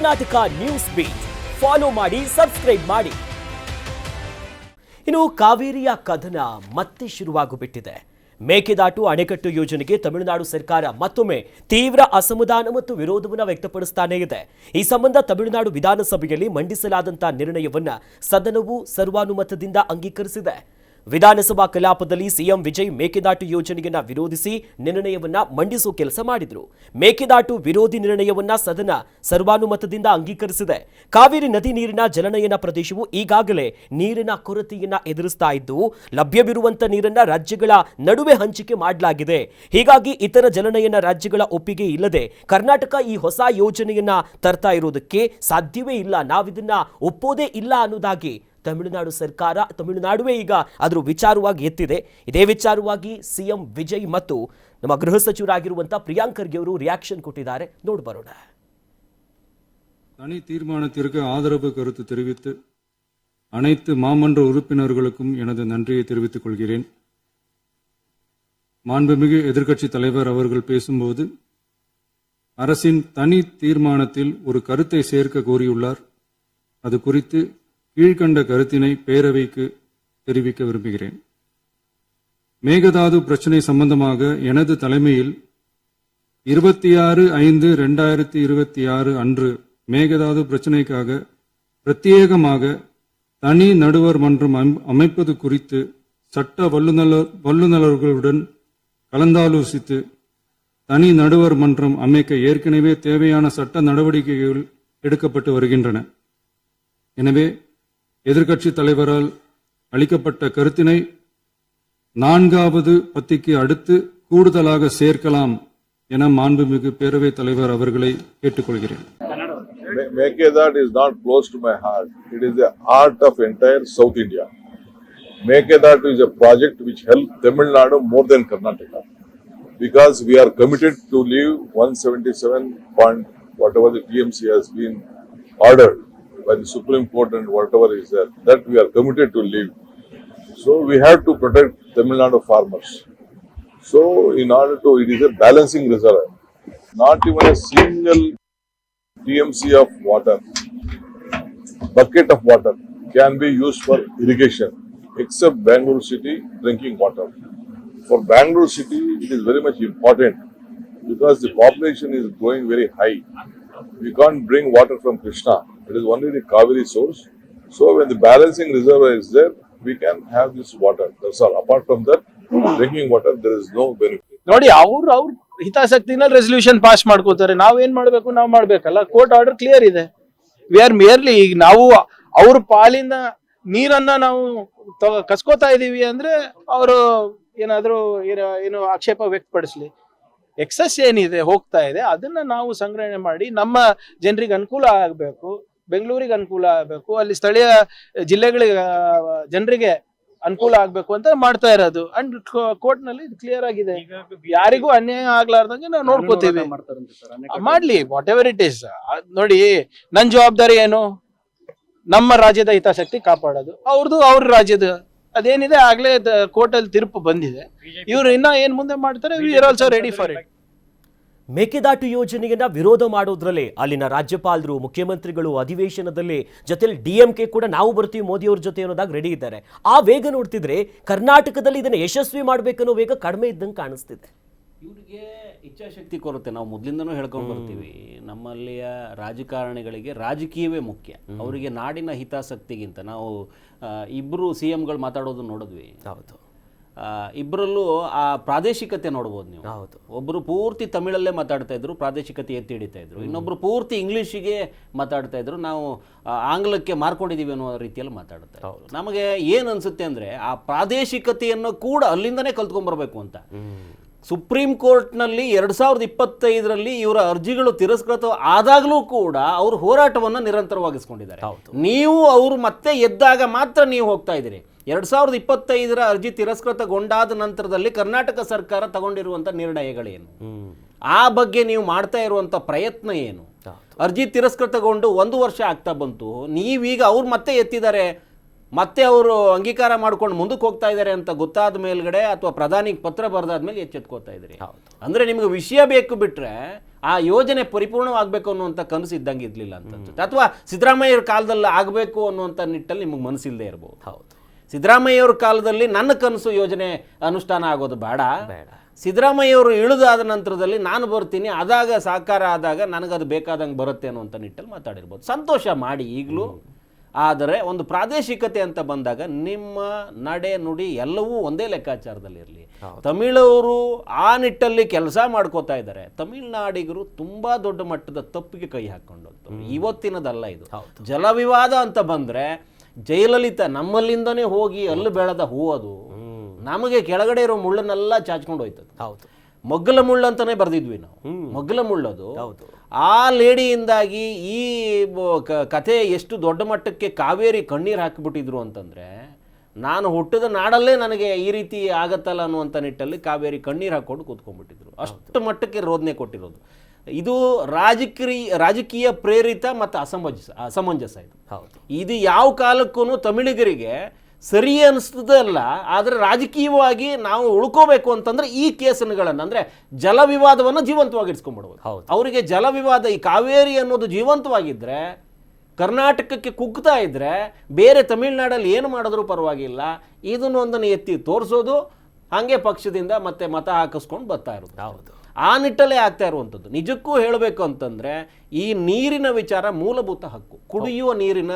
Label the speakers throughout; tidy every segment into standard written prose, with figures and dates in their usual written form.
Speaker 1: Karnataka news beet follow ಮಾಡಿ, subscribe ಮಾಡಿ. ಇನ್ನು ಕಾವೇರಿಯ ಕದನ ಮತ್ತೆ ಶುರುವಾಗುಬಿಟ್ಟಿದೆ. ಮೇಕೆದಾಟು ಅಣೆಕಟ್ಟು ಯೋಜನೆಗೆ ತಮಿಳುನಾಡು ಸರ್ಕಾರ ಮತ್ತೊಮ್ಮೆ ತೀವ್ರ ಅಸಮಾಧಾನ ಮತ್ತು ವಿರೋಧವನ್ನು ವ್ಯಕ್ತಪಡಿಸುತ್ತಾನೇ ಇದೆ. ಈ ಸಂಬಂಧ ತಮಿಳುನಾಡು ವಿಧಾನಸಭೆಯಲ್ಲಿ ಮಂಡಿಸಲಾದಂತಹ ನಿರ್ಣಯವನ್ನ ಸದನವು ಸರ್ವಾನುಮತದಿಂದ ಅಂಗೀಕರಿಸಿದೆ. ವಿಧಾನಸಭಾ ಕಲಾಪದಲ್ಲಿ ಸಿಎಂ ವಿಜಯ್ ಮೇಕೆದಾಟು ಯೋಜನೆಯನ್ನ ವಿರೋಧಿಸಿ ನಿರ್ಣಯವನ್ನ ಮಂಡಿಸುವ ಕೆಲಸ ಮಾಡಿದ್ರು. ಮೇಕೆದಾಟು ವಿರೋಧಿ ನಿರ್ಣಯವನ್ನ ಸದನ ಸರ್ವಾನುಮತದಿಂದ ಅಂಗೀಕರಿಸಿದೆ. ಕಾವೇರಿ ನದಿ ನೀರಿನ ಜಲನಯನ ಪ್ರದೇಶವು ಈಗಾಗಲೇ ನೀರಿನ ಕೊರತೆಯನ್ನ ಎದುರಿಸ್ತಾ ಇದ್ದು, ಲಭ್ಯವಿರುವಂತ ನೀರನ್ನ ರಾಜ್ಯಗಳ ನಡುವೆ ಹಂಚಿಕೆ ಮಾಡಲಾಗಿದೆ. ಹೀಗಾಗಿ ಇತರ ಜಲನಯನ ರಾಜ್ಯಗಳ ಒಪ್ಪಿಗೆ ಇಲ್ಲದೆ ಕರ್ನಾಟಕ ಈ ಹೊಸ ಯೋಜನೆಯನ್ನ ತರ್ತಾ ಇರೋದಕ್ಕೆ ಸಾಧ್ಯವೇ ಇಲ್ಲ, ನಾವಿದನ್ನ ಒಪ್ಪೋದೇ ಇಲ್ಲ ಅನ್ನೋದಾಗಿ ತಮಿಳುನಾಡು ಸರ್ಕಾರ, ತಮಿಳುನಾಡುವೇ ಈಗ ಅದರ ವಿಚಾರವಾಗಿ ಎತ್ತಿದೆ. ಇದೇ ವಿಚಾರವಾಗಿ ಸಿಎಂ ವಿಜಯ್ ಮತ್ತು ನಮ್ಮ ಗೃಹ ಸಚಿವರಾಗಿರುವಂತಹ ಪ್ರಿಯಾಂಕ್ ಖರ್ಗೆ ಅವರು ರಿಯಾಕ್ಷನ್ ಕೊಟ್ಟಿದ್ದಾರೆ. ನೋಡ್ಬರೋಣ.
Speaker 2: தனி தீர்மானத்திற்கு ஆதரவு கருத்து தெரிவித்து அனைத்து மாமன்ற உறுப்பினர்களுக்கும் எனது நன்றியை தெரிவித்துக் கொள்கிறேன். மாண்புமிகு எதிர்க்கட்சி தலைவர் அவர்கள் பேசும்போது அரசின் தனி தீர்மானத்தில் ஒரு கருத்தை சேர்க்க கோரியுள்ளார். அது குறித்து கீழ்கண்ட கருத்தினை பேரவைக்கு தெரிவிக்க விரும்புகிறேன். மேகதாது பிரச்சினை சம்பந்தமாக எனது தலைமையில் 26/5/2026 அன்று மேகதாது பிரச்சினைக்காக பிரத்யேகமாக தனி நடுவர் மன்றம் அமைப்பது குறித்து சட்ட வல்லுநர்களுடன் கலந்தாலோசித்து தனி நடுவர் மன்றம் அமைக்க ஏற்கனவே தேவையான சட்ட நடவடிக்கைகள் எடுக்கப்பட்டு வருகின்றன. எனவே எதிர்க்கட்சி தலைவரால் அளிக்கப்பட்ட கருத்தினை 4வது பத்திக்கு அடுத்து கூடுதலாக சேர்க்கலாம் என மாண்புமிகு பேரவைத் தலைவர் அவர்களை கேட்டுக்கொள்கிறேன்.
Speaker 3: Mekedad is not close to my heart. It is the heart of entire South India. Mekedad is a project which helped Tamil Nadu more than Karnataka, because we are committed to leave 177 point whatever the TMC has been ordered by the Supreme Court and whatever is there, that we are committed to leave. So we have to protect Tamil Nadu farmers. So in order to, it is a balancing reservoir. Not even a single TMC of water, bucket of water can be used for irrigation except Bangalore city drinking water. For Bangalore city, it is very much important because the population is growing very high. We can't bring water from Krishna. It is only the Kaveri source. So when the balancing reservoir is there, we can have this water. That's all. Apart from that, drinking water, there is no benefit.
Speaker 4: ನೋಡಿ, ಅವ್ರ ಹಿತಾಸಕ್ತಿನಲ್ಲಿ resolution pass ಮಾಡ್ಕೋತಾರೆ. ನಾವೇನ್ ಮಾಡ್ಬೇಕು, ನಾವು ಮಾಡ್ಬೇಕಲ್ಲ. Court order clear ಇದೆ. We are merely, ಈಗ ನಾವು ಅವ್ರ ಪಾಲಿನ ನೀರನ್ನ ನಾವು ಕಸ್ಕೋತಾ ಇದೀವಿ ಅಂದ್ರೆ ಅವರು ಏನಾದ್ರೂ ಏನು ಆಕ್ಷೇಪ ವ್ಯಕ್ತಪಡಿಸ್ಲಿ. ಎಕ್ಸಸ್ ಏನಿದೆ ಹೋಗ್ತಾ ಇದೆ, ಅದನ್ನ ನಾವು ಸಂಗ್ರಹಣೆ ಮಾಡಿ ನಮ್ಮ ಜನರಿಗೆ ಅನುಕೂಲ ಆಗಬೇಕು, ಬೆಂಗಳೂರಿಗೆ ಅನುಕೂಲ ಆಗಬೇಕು, ಅಲ್ಲಿ ಸ್ಥಳೀಯ ಜಿಲ್ಲೆಗಳಿಗೆ ಜನರಿಗೆ ಅನುಕೂಲ ಆಗ್ಬೇಕು ಅಂತ ಮಾಡ್ತಾ ಇರೋದು. ಅಂಡ್ ಕೋರ್ಟ್ ನಲ್ಲಿ ಕ್ಲಿಯರ್ ಆಗಿದೆ, ಯಾರಿಗೂ ಅನ್ಯಾಯ ಆಗ್ಲಾರ್ದಂಗೆ ನಾವು ನೋಡ್ಕೋತೀವಿ. ಮಾಡ್ಲಿ, ವಾಟ್ ಎವರ್ ಇಟ್ ಈಸ್. ನೋಡಿ, ನನ್ ಜವಾಬ್ದಾರಿ ಏನು? ನಮ್ಮ ರಾಜ್ಯದ ಹಿತಾಸಕ್ತಿ ಕಾಪಾಡೋದು. ಅವ್ರ ರಾಜ್ಯದ ಅದೇನಿದೆ ಆಗ್ಲೇ ಕೋರ್ಟ್ ಅಲ್ಲಿ ತೀರ್ಪು ಬಂದಿದೆ. ಇವ್ರು ಇನ್ನ ಏನ್ ಮುಂದೆ ಮಾಡ್ತಾರೆ, we are also ready for it.
Speaker 1: Mekedatu ಯೋಜನೆಯನ್ನ ವಿರೋಧ ಮಾಡೋದ್ರಲ್ಲಿ ಅಲ್ಲಿನ ರಾಜ್ಯಪಾಲರು, ಮುಖ್ಯಮಂತ್ರಿಗಳು ಅಧಿವೇಶನದಲ್ಲಿ, ಜೊತೆಲಿ DMK ಕೂಡ ನಾವು ಬರ್ತೀವಿ ಮೋದಿಯವ್ರ ಜೊತೆ ಅನ್ನೋದಾಗ ರೆಡಿ ಇದ್ದಾರೆ. ಆ ವೇಗ ನೋಡ್ತಿದ್ರೆ ಕರ್ನಾಟಕದಲ್ಲಿ ಇದನ್ನ ಯಶಸ್ವಿ ಮಾಡ್ಬೇಕನ್ನೋ ವೇಗ ಕಡಿಮೆ ಇದ್ದಂಗೆ ಕಾಣಿಸ್ತಿದೆ.
Speaker 5: ಇವರಿಗೆ ಇಚ್ಛಾಶಕ್ತಿ ಕೊರತೆ. ನಾವು ಮೊದಲಿಂದನೂ ಹೇಳ್ಕೊಂಡು ಬರ್ತೀವಿ, ನಮ್ಮಲ್ಲಿಯ ರಾಜಕಾರಣಿಗಳಿಗೆ ರಾಜಕೀಯವೇ ಮುಖ್ಯ. ಅವರಿಗೆ ನಾಡಿನ ಹಿತಾಸಕ್ತಿಗಿಂತ ನಾವು ಇಬ್ಬರು CMಗಳು ಮಾತಾಡೋದು ನೋಡಿದ್ವಿ.
Speaker 1: ಹೌದು,
Speaker 5: ಇಬ್ಬರಲ್ಲೂ ಆ ಪ್ರಾದೇಶಿಕತೆ ನೋಡ್ಬೋದು ನೀವು.
Speaker 1: ಹೌದು,
Speaker 5: ಒಬ್ಬರು ಪೂರ್ತಿ ತಮಿಳಲ್ಲೇ ಮಾತಾಡ್ತಾ ಇದ್ರು, ಪ್ರಾದೇಶಿಕತೆ ಎತ್ತಿ ಹಿಡಿತಾ ಇದ್ರು. ಇನ್ನೊಬ್ರು ಪೂರ್ತಿ ಇಂಗ್ಲೀಷಿಗೆ ಮಾತಾಡ್ತಾ ಇದ್ರು, ನಾವು ಆಂಗ್ಲಕ್ಕೆ ಮಾರ್ಕೊಂಡಿದೀವಿ ಅನ್ನೋ ರೀತಿಯಲ್ಲಿ ಮಾತಾಡ್ತಾ ಇದ್ರು. ನಮಗೆ ಏನು ಅನ್ಸುತ್ತೆ ಅಂದ್ರೆ, ಆ ಪ್ರಾದೇಶಿಕತೆಯನ್ನು ಕೂಡ ಅಲ್ಲಿಂದನೇ ಕಲ್ತ್ಕೊಂಡ್ಬರ್ಬೇಕು ಅಂತ. ಸುಪ್ರೀಂ ಕೋರ್ಟ್ನಲ್ಲಿ 2025ರಲ್ಲಿ ಇವರ ಅರ್ಜಿಗಳು ತಿರಸ್ಕೃತ ಆದಾಗಲೂ ಕೂಡ ಅವರು ಹೋರಾಟವನ್ನು ನಿರಂತರವಾಗಿಸ್ಕೊಂಡಿದ್ದಾರೆ. ನೀವು ಅವರು ಮತ್ತೆ ಎದ್ದಾಗ ಮಾತ್ರ ನೀವು ಹೋಗ್ತಾ ಇದ್ದೀರಿ. 2025ರ ಅರ್ಜಿ ತಿರಸ್ಕೃತಗೊಂಡಾದ ನಂತರದಲ್ಲಿ ಕರ್ನಾಟಕ ಸರ್ಕಾರ ತಗೊಂಡಿರುವಂಥ ನಿರ್ಣಯಗಳೇನು, ಆ ಬಗ್ಗೆ ನೀವು ಮಾಡ್ತಾ ಇರುವಂಥ ಪ್ರಯತ್ನ ಏನು? ಅರ್ಜಿ ತಿರಸ್ಕೃತಗೊಂಡು 1 ವರ್ಷ ಆಗ್ತಾ ಬಂತು, ನೀವೀಗ ಅವ್ರು ಮತ್ತೆ ಎತ್ತಿದ್ದಾರೆ, ಮತ್ತೆ ಅವರು ಅಂಗೀಕಾರ ಮಾಡ್ಕೊಂಡು ಮುಂದಕ್ಕೆ ಹೋಗ್ತಾ ಇದ್ದಾರೆ ಅಂತ ಗೊತ್ತಾದ ಮೇಲ್ಗಡೆ ಅಥವಾ ಪ್ರಧಾನಿಗೆ ಪತ್ರ ಬರೆದಾದ್ಮೇಲೆ ಎಚ್ಚೆತ್ಕೋತಾ ಇದ್ರಿ. ಅಂದ್ರೆ ನಿಮಗೆ ವಿಷಯ ಬೇಕು ಬಿಟ್ರೆ ಆ ಯೋಜನೆ ಪರಿಪೂರ್ಣವಾಗಬೇಕು ಅನ್ನುವಂಥ ಕನಸು ಇದ್ದಂಗೆ ಇರಲಿಲ್ಲ ಅಂತ, ಅಥವಾ ಸಿದ್ದರಾಮಯ್ಯವ್ರ ಕಾಲದಲ್ಲಿ ಆಗಬೇಕು ಅನ್ನುವಂಥ ನಿಟ್ಟಲ್ಲಿ ನಿಮಗೆ ಮನಸ್ಸಿಲ್ಲದೆ ಇರಬಹುದು.
Speaker 1: ಹೌದು.
Speaker 5: ಸಿದ್ದರಾಮಯ್ಯವ್ರ ಕಾಲದಲ್ಲಿ ನನ್ನ ಕನಸು ಯೋಜನೆ ಅನುಷ್ಠಾನ ಆಗೋದು ಬೇಡ,
Speaker 1: ಬೇಡ.
Speaker 5: ಸಿದ್ದರಾಮಯ್ಯವರು ಇಳಿದಾದ ನಂತರದಲ್ಲಿ ನಾನು ಬರ್ತೀನಿ, ಆದಾಗ ಸಾಕಾರ ಆದಾಗ ನನಗದು ಬೇಕಾದಂಗೆ ಬರುತ್ತೆ ಅನ್ನುವಂಥ ನಿಟ್ಟಲ್ಲಿ ಮಾತಾಡಿರ್ಬೋದು. ಸಂತೋಷ ಮಾಡಿ ಈಗಲೂ. ಆದರೆ ಒಂದು ಪ್ರಾದೇಶಿಕತೆ ಅಂತ ಬಂದಾಗ ನಿಮ್ಮ ನಡೆ ನುಡಿ ಎಲ್ಲವೂ ಒಂದೇ ಲೆಕ್ಕಾಚಾರದಲ್ಲಿರಲಿ. ತಮಿಳವರು ಆ ನಿಟ್ಟಲ್ಲಿ ಕೆಲಸ ಮಾಡ್ಕೋತಾ ಇದ್ದಾರೆ. ತಮಿಳ್ನಾಡಿಗರು ತುಂಬಾ ದೊಡ್ಡ ಮಟ್ಟದ ತಪ್ಪಿಗೆ ಕೈ ಹಾಕೊಂಡು ಇವತ್ತಿನದಲ್ಲ ಇದು. ಜಲವಿವಾದ ಅಂತ ಬಂದ್ರೆ ಜಯಲಲಿತಾ ನಮ್ಮಲ್ಲಿಂದನೇ ಹೋಗಿ ಅಲ್ಲಿ ಬೆಳೆದ ಹೂ ಅದು ನಮಗೆ ಕೆಳಗಡೆ ಇರೋ ಮುಳ್ಳನ್ನೆಲ್ಲ ಚಾಚ್ಕೊಂಡು ಹೋಯ್ತದೆ.
Speaker 1: ಹೌದು.
Speaker 5: ಮಗ್ಗಲ ಮುಳ್ಳು ಅಂತಾನೆ ಬರ್ದಿದ್ವಿ ನಾವು. ಮಗ್ಗಲ ಮುಳ್ಳದು. ಆ ಲೇಡಿಯಿಂದಾಗಿ ಈ ಕಥೆ ಎಷ್ಟು ದೊಡ್ಡ ಮಟ್ಟಕ್ಕೆ ಕಾವೇರಿ ಕಣ್ಣೀರು ಹಾಕಿಬಿಟ್ಟಿದ್ರು ಅಂತಂದ್ರೆ, ನಾನು ಹುಟ್ಟಿದ ನಾಡಲ್ಲೇ ನನಗೆ ಈ ರೀತಿ ಆಗತ್ತಲ್ಲ ಅನ್ನುವಂಥ ನಿಟ್ಟಲ್ಲಿ ಕಾವೇರಿ ಕಣ್ಣೀರು ಹಾಕೊಂಡು ಕೂತ್ಕೊಂಡ್ಬಿಟ್ಟಿದ್ರು. ಅಷ್ಟು ಮಟ್ಟಕ್ಕೆ ರೋದನೆ ಕೊಟ್ಟಿರೋದು ಇದು ರಾಜಕೀಯ ಪ್ರೇರಿತ ಮತ್ತು ಅಸಮಂಜಸ ಇದು. ಇದು ಯಾವ ಕಾಲಕ್ಕೂ ತಮಿಳಿಗರಿಗೆ ಸರಿ ಅನಿಸ್ತದಲ್ಲ. ಆದರೆ ರಾಜಕೀಯವಾಗಿ ನಾವು ಉಳ್ಕೋಬೇಕು ಅಂತಂದ್ರೆ ಈ ಕೇಸನ್ಗಳನ್ನು ಅಂದ್ರೆ ಜಲವಿವಾದವನ್ನು ಜೀವಂತವಾಗಿಡ್ಸ್ಕೊಂಡ್ಬಿಡ್ಬೋದು. ಅವರಿಗೆ ಜಲವಿವಾದ ಈ ಕಾವೇರಿ ಅನ್ನೋದು ಜೀವಂತವಾಗಿದ್ರೆ, ಕರ್ನಾಟಕಕ್ಕೆ ಕುಗ್ತಾ ಇದ್ರೆ ಬೇರೆ ತಮಿಳ್ನಾಡಲ್ಲಿ ಏನು ಮಾಡಿದ್ರೂ ಪರವಾಗಿಲ್ಲ, ಇದನ್ನೊಂದನ್ನು ಎತ್ತಿ ತೋರಿಸೋದು, ಹಾಗೆ ಪಕ್ಷದಿಂದ ಮತ್ತೆ ಮತ ಹಾಕಿಸ್ಕೊಂಡು ಬರ್ತಾ ಇರೋದು. ಹೌದು. ಆ ನಿಟ್ಟಲ್ಲೇ ಆಗ್ತಾ ಇರುವಂಥದ್ದು. ನಿಜಕ್ಕೂ ಹೇಳಬೇಕು ಅಂತಂದ್ರೆ ಈ ನೀರಿನ ವಿಚಾರ ಮೂಲಭೂತ ಹಕ್ಕು. ಕುಡಿಯುವ ನೀರಿನ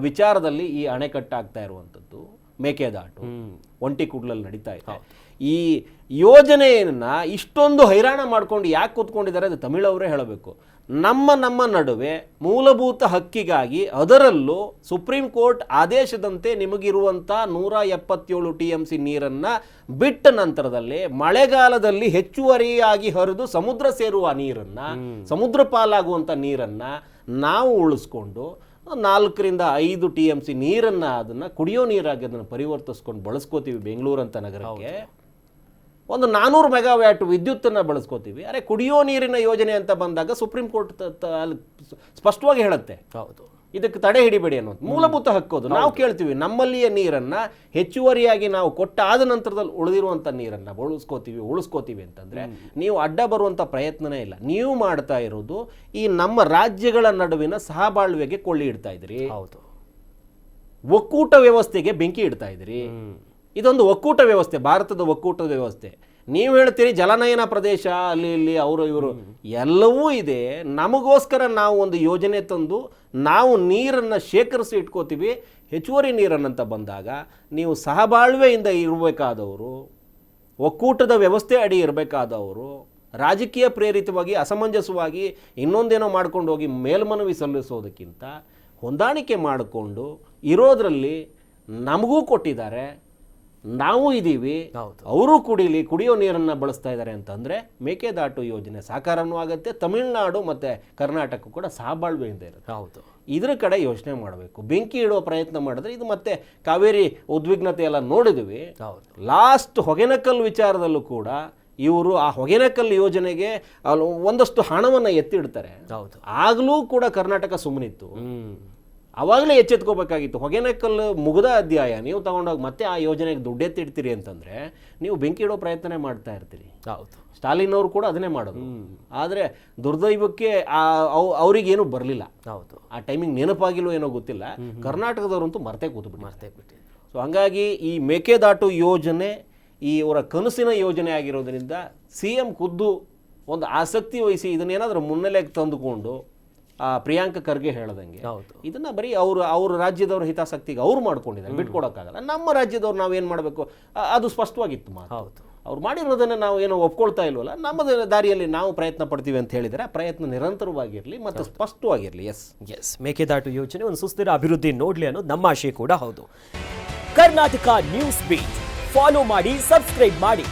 Speaker 5: ವಿಚಾರದಲ್ಲಿ ಈ ಅಣೆಕಟ್ಟು ಆಗ್ತಾ ಇರುವಂಥದ್ದು, ಮೇಕೆದಾಟು ಒಂಟಿಕುಡ್ಲಲ್ಲಿ ನಡೀತಾ ಇದೆ. ಈ ಯೋಜನೆಯನ್ನ ಇಷ್ಟೊಂದು ಹೈರಾಣ ಮಾಡ್ಕೊಂಡು ಯಾಕೆ ಕೂತ್ಕೊಂಡಿದ್ದಾರೆ ಅದು ತಮಿಳವರೇ ಹೇಳಬೇಕು. ನಮ್ಮ ನಡುವೆ ಮೂಲಭೂತ ಹಕ್ಕಿಗಾಗಿ, ಅದರಲ್ಲೂ ಸುಪ್ರೀಂ ಕೋರ್ಟ್ ಆದೇಶದಂತೆ ನಿಮಗಿರುವಂಥ 177 TMC ನೀರನ್ನು ಬಿಟ್ಟ ನಂತರದಲ್ಲಿ ಮಳೆಗಾಲದಲ್ಲಿ ಹೆಚ್ಚುವರಿಯಾಗಿ ಹರಿದು ಸಮುದ್ರ ಸೇರುವ ನೀರನ್ನು, ಸಮುದ್ರ ಪಾಲಾಗುವಂಥ ನೀರನ್ನು ನಾವು ಉಳಿಸ್ಕೊಂಡು 4 ರಿಂದ 5 TMC ನೀರನ್ನು ಅದನ್ನು ಕುಡಿಯೋ ನೀರಾಗಿ ಅದನ್ನು ಪರಿವರ್ತಿಸ್ಕೊಂಡು ಬಳಸ್ಕೋತೀವಿ. ಬೆಂಗಳೂರಂಥ ನಗರಕ್ಕೆ ಒಂದು 400 ಮೆಗಾವ್ಯಾಟ್ ವಿದ್ಯುತ್ತನ್ನು ಬಳಸ್ಕೋತೀವಿ. ಅರೆ ಕುಡಿಯೋ ನೀರಿನ ಯೋಜನೆ ಅಂತ ಬಂದಾಗ ಸುಪ್ರೀಂ ಕೋರ್ಟ್ ಸ್ಪಷ್ಟವಾಗಿ ಹೇಳುತ್ತೆ, ಹೌದು, ಇದಕ್ಕೆ ತಡೆ ಹಿಡಿಬೇಡಿ ಅನ್ನೋದು ಮೂಲಭೂತ ಹಕ್ಕೋದು. ನಾವು ಕೇಳ್ತೀವಿ ನಮ್ಮಲ್ಲಿಯ ನೀರನ್ನ ಹೆಚ್ಚುವರಿಯಾಗಿ ನಾವು ಕೊಟ್ಟಾದ ನಂತರದಲ್ಲಿ ಉಳಿದಿರುವಂಥ ನೀರನ್ನು ಉಳಿಸ್ಕೋತೀವಿ ಅಂತಂದ್ರೆ ನೀವು ಅಡ್ಡ ಬರುವಂಥ ಪ್ರಯತ್ನನೇ ಇಲ್ಲ. ನೀವು ಮಾಡ್ತಾ ಇರೋದು ಈ ನಮ್ಮ ರಾಜ್ಯಗಳ ನಡುವಿನ ಸಹಬಾಳ್ವೆಗೆ ಕೊಳ್ಳಿ ಇಡ್ತಾ ಇದ್ರಿ. ಹೌದು. ಒಕ್ಕೂಟ ವ್ಯವಸ್ಥೆಗೆ ಬೆಂಕಿ ಇಡ್ತಾ ಇದ್ರಿ. ಇದೊಂದು ಒಕ್ಕೂಟ ವ್ಯವಸ್ಥೆ, ಭಾರತದ ಒಕ್ಕೂಟದ ವ್ಯವಸ್ಥೆ. ನೀವು ಹೇಳ್ತೀರಿ ಜಲನಯನ ಪ್ರದೇಶ ಅಲ್ಲಿ ಇಲ್ಲಿ ಅವರು ಇವರು ಎಲ್ಲವೂ ಇದೆ. ನಮಗೋಸ್ಕರ ನಾವು ಒಂದು ಯೋಜನೆ ತಂದು ನಾವು ನೀರನ್ನು ಶೇಖರಿಸಿ ಇಟ್ಕೋತೀವಿ. ಹೆಚ್ಚುವರಿ ನೀರನ್ನಂತ ಬಂದಾಗ ನೀವು ಸಹಬಾಳ್ವೆಯಿಂದ ಇರಬೇಕಾದವರು, ಒಕ್ಕೂಟದ ವ್ಯವಸ್ಥೆ ಅಡಿ ಇರಬೇಕಾದವರು, ರಾಜಕೀಯ ಪ್ರೇರಿತವಾಗಿ ಅಸಮಂಜಸವಾಗಿ ಇನ್ನೊಂದೇನೋ ಮಾಡ್ಕೊಂಡು ಹೋಗಿ ಮೇಲ್ಮನವಿ ಸಲ್ಲಿಸೋದಕ್ಕಿಂತ ಹೊಂದಾಣಿಕೆ ಮಾಡಿಕೊಂಡು ಇರೋದ್ರಲ್ಲಿ ನಮಗೂ ಕೊಟ್ಟಿದ್ದಾರೆ, ನಾವು ಇದ್ದೀವಿ, ಅವರು ಕುಡಿಯೋ ನೀರನ್ನು ಬಳಸ್ತಾ ಇದ್ದಾರೆ ಅಂತಂದರೆ ಮೇಕೆದಾಟು ಯೋಜನೆ ಸಾಕಾರನೂ ಆಗುತ್ತೆ. ತಮಿಳುನಾಡು ಮತ್ತು ಕರ್ನಾಟಕ ಕೂಡ ಸಹಬಾಳ್ವೆಯಿಂದ ಇರುತ್ತೆ. ಹೌದು. ಇದ್ರ ಕಡೆ ಯೋಚನೆ ಮಾಡಬೇಕು. ಬೆಂಕಿ ಇಡುವ ಪ್ರಯತ್ನ ಮಾಡಿದ್ರೆ ಇದು ಮತ್ತೆ ಕಾವೇರಿ ಉದ್ವಿಗ್ನತೆ ಎಲ್ಲ ನೋಡಿದ್ವಿ. ಲಾಸ್ಟ್ ಹೊಗೆನಕಲ್ ವಿಚಾರದಲ್ಲೂ ಕೂಡ ಇವರು ಆ ಹೊಗೆನಕಲ್ ಯೋಜನೆಗೆ ಒಂದಷ್ಟು ಹಣವನ್ನು ಎತ್ತಿಡ್ತಾರೆ. ಆಗಲೂ ಕೂಡ ಕರ್ನಾಟಕ ಸುಮ್ಮನಿತ್ತು. ಅವಾಗಲೇ ಎಚ್ಚೆತ್ಕೋಬೇಕಾಗಿತ್ತು. ಹೊಗೆನಕಲ್ ಮುಗಿದ ಅಧ್ಯಾಯ ನೀವು ತಗೊಂಡೋಗಿ ಮತ್ತೆ ಆ ಯೋಜನೆಗೆ ದುಡ್ಡೆತ್ತಿಡ್ತೀರಿ ಅಂತಂದರೆ ನೀವು ಬೆಂಕಿ ಇಡೋ ಪ್ರಯತ್ನ ಮಾಡ್ತಾ ಇರ್ತೀರಿ. ಹೌದು. ಸ್ಟಾಲಿನ್ ಅವರು ಕೂಡ ಅದನ್ನೇ ಮಾಡೋದು. ಆದರೆ ದುರ್ದೈವಕ್ಕೆ ಅವ್ರಿಗೇನು ಬರಲಿಲ್ಲ. ಹೌದು. ಆ ಟೈಮಿಂಗ್ ನೆನಪಾಗಿಲ್ಲೋ ಏನೋ ಗೊತ್ತಿಲ್ಲ. ಕರ್ನಾಟಕದವರಂತೂ ಮರ್ತೇ ಕೂತ್ಬಿಟ್ಟು. ಸೊ ಹಾಗಾಗಿ ಈ ಮೇಕೆದಾಟು ಯೋಜನೆ ಇವರ ಕನಸಿನ ಯೋಜನೆ ಆಗಿರೋದ್ರಿಂದ CM ಖುದ್ದು ಒಂದು ಆಸಕ್ತಿ ವಹಿಸಿ ಇದನ್ನೇನಾದರೂ ಮುನ್ನೆಲೆಗೆ ತಂದುಕೊಂಡು ಪ್ರಿಯಾಂಕ ಖರ್ಗೆ ಹೇಳ್ದಂಗೆ ಇದನ್ನ ಬರೀ ಅವ್ರ ರಾಜ್ಯದವ್ರ ಹಿತಾಸಕ್ತಿಗೆ ಅವ್ರು ಮಾಡ್ಕೊಂಡಿದ್ದಾರೆ, ಬಿಟ್ಕೊಡೋಕ್ಕಾಗಲ್ಲ. ನಮ್ಮ ರಾಜ್ಯದವ್ರು ನಾವೇನು ಮಾಡಬೇಕು ಅದು ಸ್ಪಷ್ಟವಾಗಿತ್ತು ಮಾತು. ಅವ್ರು ಮಾಡಿರೋದನ್ನು ನಾವು ಏನೋ ಒಪ್ಕೊಳ್ತಾ ಇಲ್ವಲ್ಲ, ನಮ್ಮ ದಾರಿಯಲ್ಲಿ ನಾವು ಪ್ರಯತ್ನ ಪಡ್ತೀವಿ ಅಂತ ಹೇಳಿದರೆ ಆ ಪ್ರಯತ್ನ ನಿರಂತರವಾಗಿರಲಿ ಮತ್ತು ಸ್ಪಷ್ಟವಾಗಿರಲಿ.
Speaker 1: ಎಸ್ ಮೇಕೆದಾಟು ಯೋಜನೆ ಒಂದು ಸುಸ್ಥಿರ ಅಭಿವೃದ್ಧಿ ನೋಡಲಿ ಅನ್ನೋದು ನಮ್ಮ ಆಶಯ ಕೂಡ ಹೌದು. ಕರ್ನಾಟಕ ನ್ಯೂಸ್ ಬೀಟ್ ಫಾಲೋ ಮಾಡಿ, ಸಬ್ಸ್ಕ್ರೈಬ್ ಮಾಡಿ.